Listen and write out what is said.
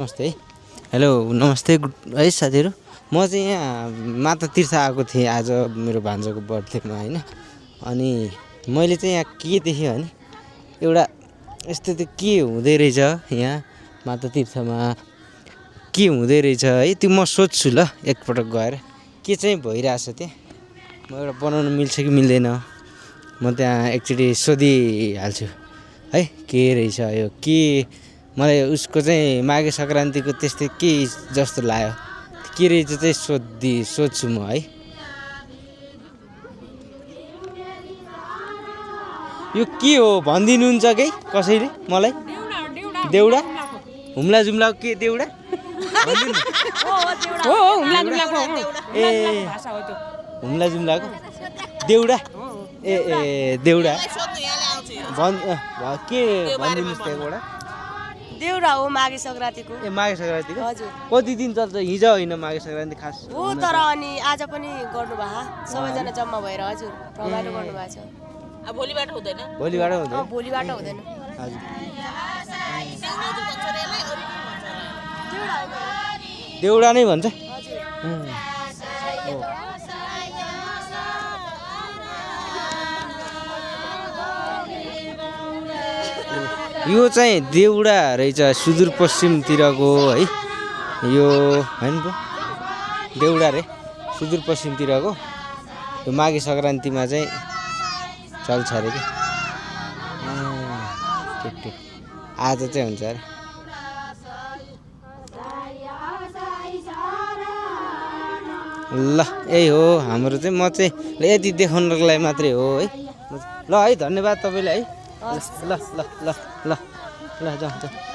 नमस्ते हेलो नमस्ते है साथीहरू म चाहिँ यहाँ माता तीर्थ आएको थिएँ आज मेरो भान्जाको बर्थडेमा होइन अनि मैले चाहिँ यहाँ के देखेँ भने एउटा यस्तो त के हुँदै रहेछ यहाँ माता तीर्थमा के हुँदै रहेछ है त्यो म सोध्छु ल एकपटक गएर के चाहिँ भइरहेछ त्यहाँ म एउटा बनाउनु मिल्छ कि मिल्दैन म त्यहाँ एकचोटि सोधिहाल्छु है के रहेछ यो के मलाई उसको चाहिँ माघे सङ्क्रान्तिको त्यस्तै के जस्तो लाग्यो के रहेछ चाहिँ सोध्छु म है यो के हो भनिदिनुहुन्छ कि कसैले मलाई देउडा हुम्ला जुम्लाको के देउडा ए हुम्ला जुम्लाको देउडा ए देउडा के भनिदिनुहोस् त एउटा देउडा हो माघे सङ्क्रान्तिको ए माघे सङ्क्रान्तिको हजुर कति दिन चल्छ हिजो होइन माघे सङ्क्रान्ति खास हो तर अनि आज पनि गर्नुभएको सबैजना जम्मा भएर हजुर रमाइलो गर्नुभएको छ अब भोलिबाट हुँदैन भोलिबाट हुँदैन भोलिबाट हुँदैन हजुर देउडा नै भन्छ यो चाहिँ देउडा रहेछ सुदूरपश्चिमतिरको है यो होइन पो देउडा रे सुदूरपश्चिमतिरको यो माघे सङ्क्रान्तिमा चाहिँ चल्छ अरे कि ठिक ठिक आज चाहिँ हुन्छ अरे ल यही हो हाम्रो चाहिँ म चाहिँ यति देखाउनको लागि मात्रै हो है ल है धन्यवाद तपाईँलाई है ल ल ल ल ल जाउँ